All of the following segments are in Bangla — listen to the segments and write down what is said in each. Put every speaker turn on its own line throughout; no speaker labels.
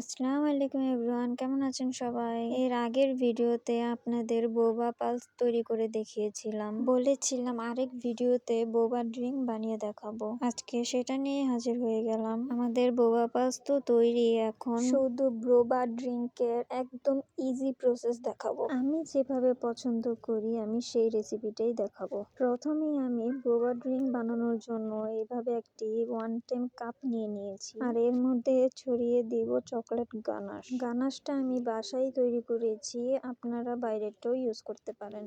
আসসালামু আলাইকুম এভরিওয়ান, কেমন আছেন সবাই? এর আগের ভিডিওতে আপনাদের বোবা পালস তৈরি করে দেখিয়েছিলাম। বলেছিলাম আরেক ভিডিওতে বোবা ড্রিঙ্ক বানিয়ে দেখাবো। আজকে সেটা নিয়ে হাজির হয়ে গেলাম। আমাদের বোবা পালস তো তৈরি, এখন শুধু বোবা ড্রিঙ্কের একদম ইজি প্রসেস দেখাবো। আমি যেভাবে পছন্দ করি আমি সেই রেসিপিটাই দেখাবো। প্রথমেই আমি বোবা ড্রিঙ্ক বানানোর জন্য এইভাবে একটি 1 টাইম কাপ নিয়ে নিয়েছি, আর এর মধ্যে ছড়িয়ে দিব চকলেট গানাশ। গানাশটা আমি বাসায় তৈরি করেছি, আপনারা বাইরেরটাও ইউজ করতে পারেন।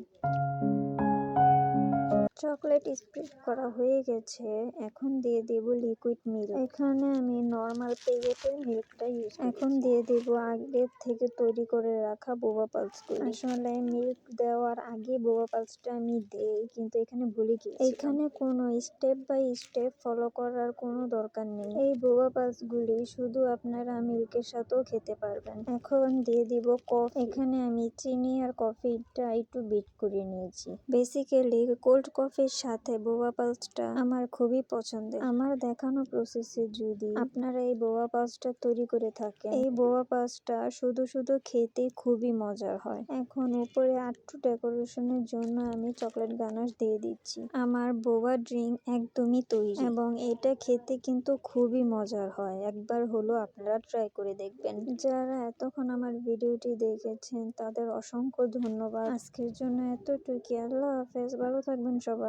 চকলেট স্প্রেড করা হয়ে গেছে, এখন দিয়ে দেব লিকুইড মিল্ক। এখানে আমি নর্মাল প্যাকেটের মিল্কটা ইউজ করি। এখন দিয়ে দেব আগে থেকে তৈরি করে রাখা বোবা পালসগুলো। আসলে মিল্ক দেওয়ার আগে বোবা পালসটা আমি দেই, কিন্তু এখানে ভুলে গিয়েছি। এখানে কোনো স্টেপ বাই স্টেপ ফলো করার কোনো দরকার নেই। এই বোবা পালসগুলি শুধু আপনারা মিল্কের সাথেও খেতে পারবেন। এখন দিয়ে দিব কফি। এখানে আমি চিনি আর কফিটা একটু বিট করে নিয়েছি। বেসিক্যালি কোল্ড কফির সাথে বোবা পালসটা আমার খুবই পছন্দের। আমার দেখানো প্রসেসে যদি আপনারা এই বোবা পালসটা তৈরি করে থাকেন, এই বোবা পালসটা শুধু খেতে খুবই মজার হয়। এখন উপরে আটটু ডেকোরেশনের জন্য আমি চকলেট গানাশ দিয়ে দিচ্ছি। আমার বোবা ড্রিঙ্ক একদমই তৈরি, এবং এটা খেতে কিন্তু খুবই মজার হয়। একবার হলো আপনারা ট্রাই করে দেখবেন। যারা এতক্ষণ আমার ভিডিওটি দেখেছেন তাদের অসংখ্য ধন্যবাদ। আজকের জন্য এতটুকুই। আল্লাহ হাফেজ, ভালো থাকবেন সবাই।